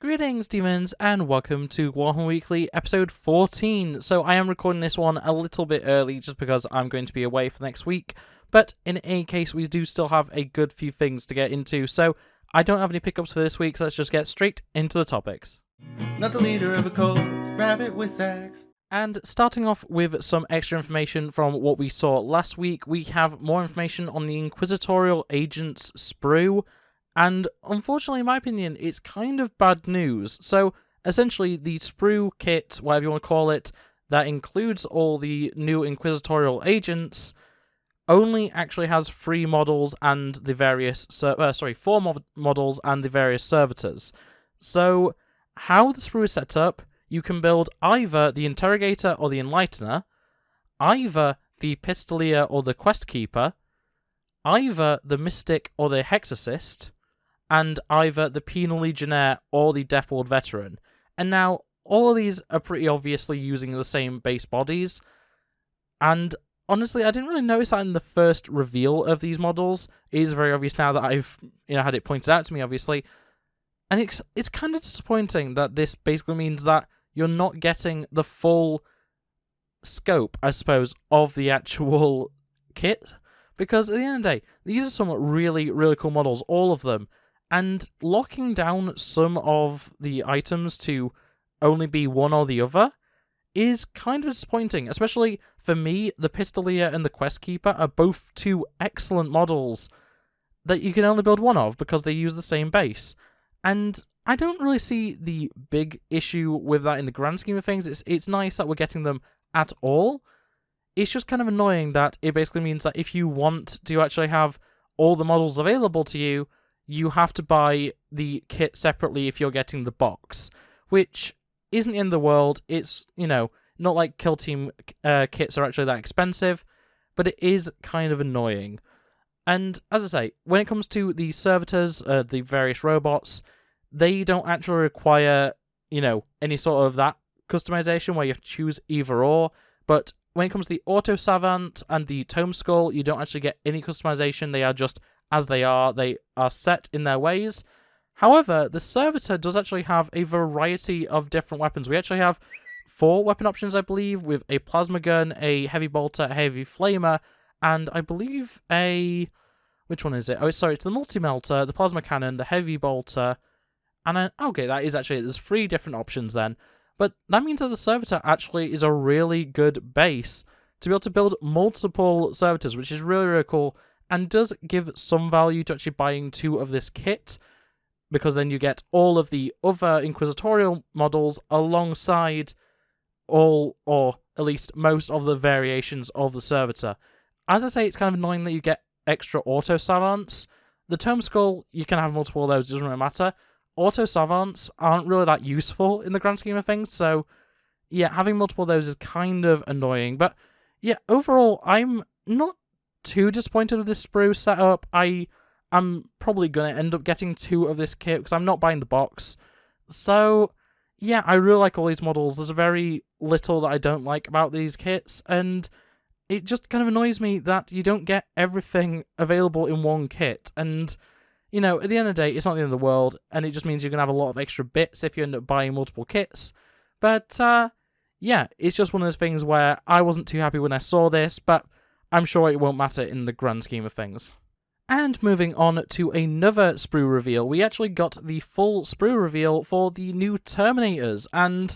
Greetings, demons, and welcome to Warhammer Weekly, episode 14. So I am recording this one a little bit early just because I'm going to be away for the next week, but in any case, we do still have a good few things to get into, so I don't have any pickups for this week, so let's just get straight into the topics. Not the leader of a cult, RabbitWithAxe. And starting off with some extra information from what we saw last week, we have more information on the Inquisitorial Agent's Sprue. And unfortunately, in my opinion, it's kind of bad news. So essentially, the Sprue kit, whatever you want to call it, that includes all the new Inquisitorial agents, only actually has 3 models and the various 4 models and the various servitors. So how the Sprue is set up, you can build either the Interrogator or the Enlightener, either the Pistolier or the Quest Keeper, either the Mystic or the Hexorcist, and either the Penal Legionnaire or the Deathward Veteran. And now, all of these are pretty obviously using the same base bodies, and honestly, I didn't really notice that in the first reveal of these models. It is very obvious now that I've had it pointed out to me, obviously. And it's kind of disappointing that this basically means that you're not getting the full scope, I suppose, of the actual kit. Because at the end of the day, these are some really, really cool models, all of them. And locking down some of the items to only be one or the other is kind of disappointing. Especially for me, the Pistolier and the Quest Keeper are both 2 excellent models that you can only build one of because they use the same base. And I don't really see the big issue with that in the grand scheme of things. It's nice that we're getting them at all. It's just kind of annoying that it basically means that if you want to actually have all the models available to you, you have to buy the kit separately if you're getting the box, which isn't the end of the world. It's, not like Kill Team kits are actually that expensive, but it is kind of annoying. And as I say, when it comes to the servitors, the various robots, they don't actually require, any sort of that customization where you have to choose either or, but when it comes to the Auto Savant and the Tome Skull, you don't actually get any customization. They are just as they are. They are set in their ways. However, the Servitor does actually have a variety of different weapons. We actually have 4 weapon options, I believe, with a Plasma Gun, a Heavy Bolter, a Heavy Flamer, and I believe which one is it? Oh, sorry, it's the Multi-Melter, the Plasma Cannon, the Heavy Bolter, and okay, that is actually, there's 3 different options then. But that means that the Servitor actually is a really good base to be able to build multiple Servitors, which is really, really cool, and does give some value to actually buying 2 of this kit, because then you get all of the other Inquisitorial models alongside all, or at least most of the variations of the Servitor. As I say, it's kind of annoying that you get extra Auto Savants. The Tome Skull, you can have multiple of those, it doesn't really matter. Auto Savants aren't really that useful in the grand scheme of things, so yeah, having multiple of those is kind of annoying. But yeah, overall, I'm not too disappointed with this Sprue setup. I'm probably going to end up getting 2 of this kit because I'm not buying the box. So yeah, I really like all these models. There's very little that I don't like about these kits, and it just kind of annoys me that you don't get everything available in one kit. And at the end of the day, it's not the end of the world, and it just means you're going to have a lot of extra bits if you end up buying multiple kits. But yeah, it's just one of those things where I wasn't too happy when I saw this, but I'm sure it won't matter in the grand scheme of things. And moving on to another Sprue reveal, we actually got the full Sprue reveal for the new Terminators, and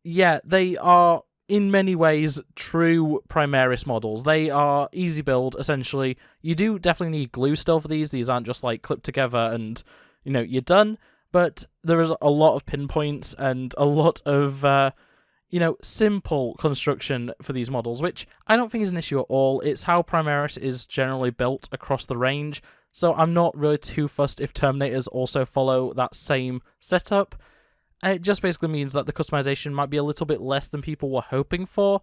yeah, they are in many ways true Primaris models. They are easy build, essentially. You do definitely need glue still for these. These aren't just like clipped together and, you're done. But there is a lot of pinpoints and a lot of, simple construction for these models, which I don't think is an issue at all. It's how Primaris is generally built across the range. So I'm not really too fussed if Terminators also follow that same setup. It just basically means that the customization might be a little bit less than people were hoping for.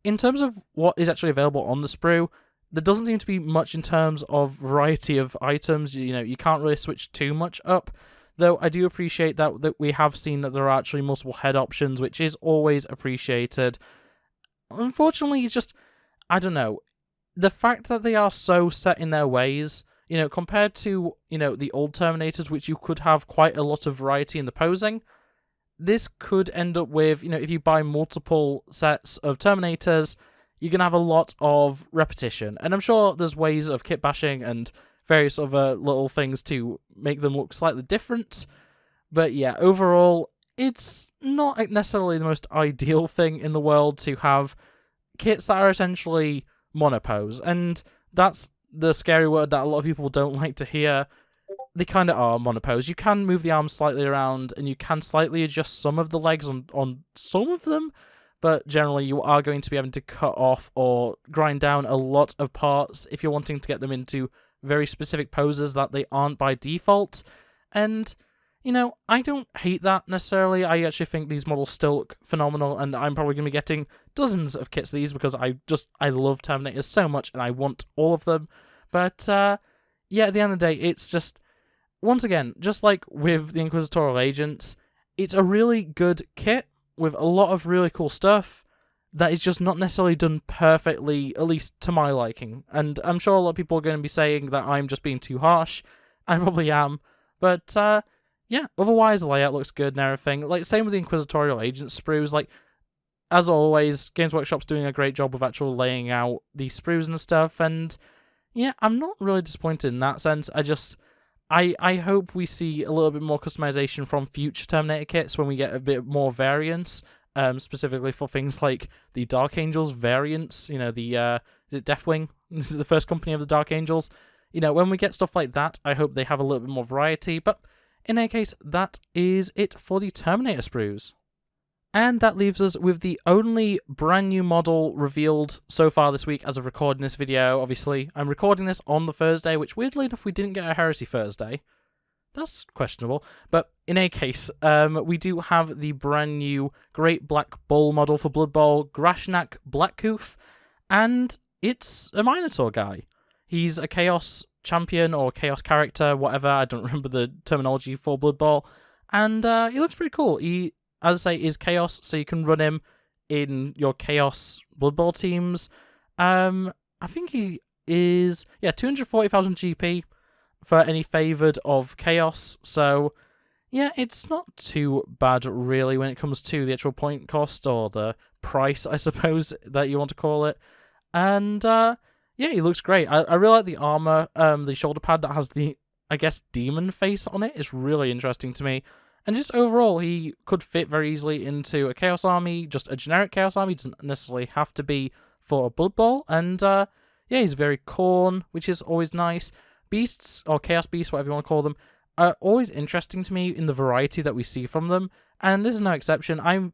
In terms of what is actually available on the Sprue, there doesn't seem to be much in terms of variety of items. You can't really switch too much up. Though I do appreciate that we have seen that there are actually multiple head options, which is always appreciated. Unfortunately, it's just, I don't know. The fact that they are so set in their ways compared to, the old Terminators, which you could have quite a lot of variety in the posing, this could end up with, if you buy multiple sets of Terminators, you're going to have a lot of repetition. And I'm sure there's ways of kit bashing and various other little things to make them look slightly different. But yeah, overall, it's not necessarily the most ideal thing in the world to have kits that are essentially monopose. And that's the scary word that a lot of people don't like to hear. They kind of are monopose. You can move the arms slightly around, and you can slightly adjust some of the legs on some of them, but generally you are going to be having to cut off or grind down a lot of parts if you're wanting to get them into very specific poses that they aren't by default. And, I don't hate that necessarily. I actually think these models still look phenomenal, and I'm probably going to be getting dozens of kits of these because I love Terminators so much, and I want all of them. But, yeah, at the end of the day, it's just, once again, just like with the Inquisitorial Agents, it's a really good kit with a lot of really cool stuff that is just not necessarily done perfectly, at least to my liking. And I'm sure a lot of people are going to be saying that I'm just being too harsh. I probably am. But, yeah, otherwise the layout looks good and everything. Like, same with the Inquisitorial Agents sprues. Like, as always, Games Workshop's doing a great job of actually laying out the sprues and stuff. And, yeah, I'm not really disappointed in that sense. I hope we see a little bit more customization from future Terminator kits when we get a bit more variance, specifically for things like the Dark Angels variants, is it Deathwing? This is the first company of the Dark Angels. When we get stuff like that, I hope they have a little bit more variety, but in any case, that is it for the Terminator sprues. And that leaves us with the only brand new model revealed so far this week as of recording this video. Obviously, I'm recording this on the Thursday, which weirdly enough, we didn't get a Heresy Thursday. That's questionable. But in any case, we do have the brand new Great Black Bull model for Blood Bowl, Grashnak Blackhoof, and it's a Minotaur guy. He's a Chaos champion or Chaos character, whatever. I don't remember the terminology for Blood Bowl. And he looks pretty cool. He, as I say, is Chaos, so you can run him in your Chaos Blood Bowl teams. I think he is, 240,000 GP for any favoured of Chaos. So, yeah, it's not too bad, really, when it comes to the actual point cost, or the price, I suppose, that you want to call it. And, yeah, he looks great. I really like the armour, the shoulder pad that has the, I guess, demon face on it. It's really interesting to me. And just overall, he could fit very easily into a Chaos Army, just a generic Chaos Army. Doesn't necessarily have to be for a Blood Bowl. And, yeah, he's very Khorne, which is always nice. Beasts, or Chaos Beasts, whatever you want to call them, are always interesting to me in the variety that we see from them. And this is no exception. I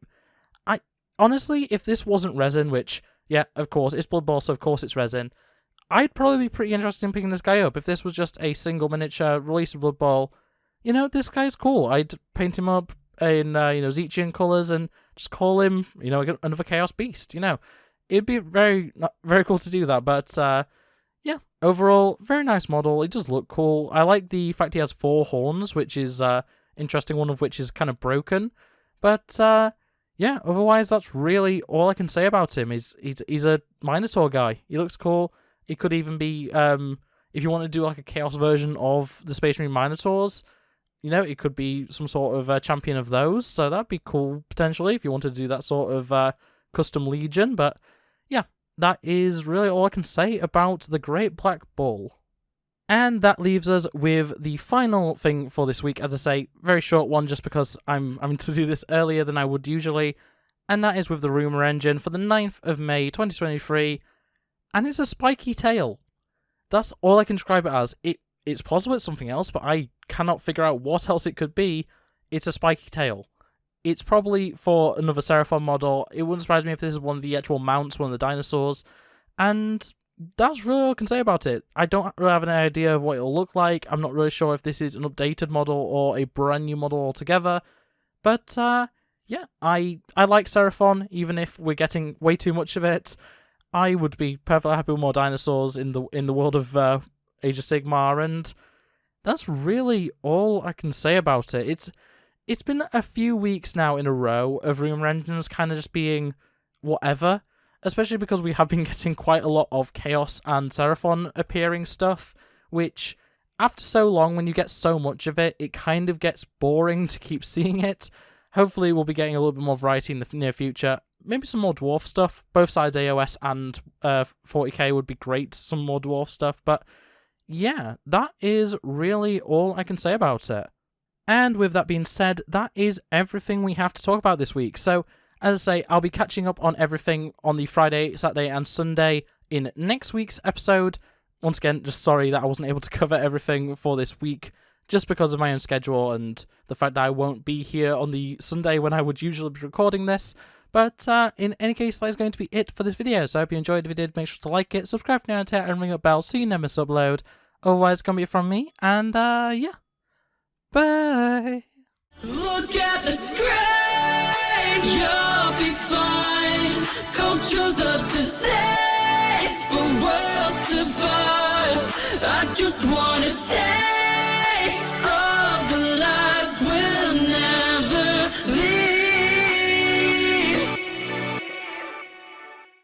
honestly, if this wasn't resin, which, yeah, of course, it's Blood Bowl, so of course it's resin, I'd probably be pretty interested in picking this guy up. If this was just a single miniature release of Blood Bowl, this guy's cool. I'd paint him up in, Zechian colours and just call him, another Chaos Beast, It'd be very, very cool to do that, but, yeah, overall, very nice model. It does look cool. I like the fact he has 4 horns, which is, interesting, one of which is kind of broken. But, yeah, otherwise, that's really all I can say about him. He's a Minotaur guy. He looks cool. He could even be, if you want to do, like, a Chaos version of the Space Marine Minotaurs, it could be some sort of champion of those, so that'd be cool, potentially, if you wanted to do that sort of custom Legion, but yeah, that is really all I can say about the Great Black Bull. And that leaves us with the final thing for this week, as I say, very short one, just because I'm having to do this earlier than I would usually, and that is with the Rumour Engine for the 9th of May, 2023, and it's a spiky tail. That's all I can describe it as. It's possible it's something else, but I cannot figure out what else it could be. It's a spiky tail. It's probably for another Seraphon model. It wouldn't surprise me if this is one of the actual mounts, one of the dinosaurs. And that's really all I can say about it. I don't really have an idea of what it'll look like. I'm not really sure if this is an updated model or a brand new model altogether. But, yeah, I like Seraphon, even if we're getting way too much of it. I would be perfectly happy with more dinosaurs in the world of Age of Sigmar, and that's really all I can say about it. It's been a few weeks now in a row of Rumour Engines kind of just being whatever, especially because we have been getting quite a lot of Chaos and Seraphon appearing stuff, which, after so long, when you get so much of it, it kind of gets boring to keep seeing it. Hopefully we'll be getting a little bit more variety in the near future. Maybe some more dwarf stuff. Both sides, AOS and 40k, would be great. Some more dwarf stuff. But yeah, that is really all I can say about it. And with that being said, that is everything we have to talk about this week. So, as I say, I'll be catching up on everything on the Friday, Saturday, and Sunday in next week's episode. Once again, just sorry that I wasn't able to cover everything for this week, just because of my own schedule and the fact that I won't be here on the Sunday when I would usually be recording this. But in any case, that is going to be it for this video. So I hope you enjoyed. If you did, make sure to like it, subscribe if you're new, and ring the bell so you never miss upload. Otherwise, it's going to be from me, and yeah. Bye! Look at the screen, you'll be fine. Culture's a disease, but we'll survive. I just wanna take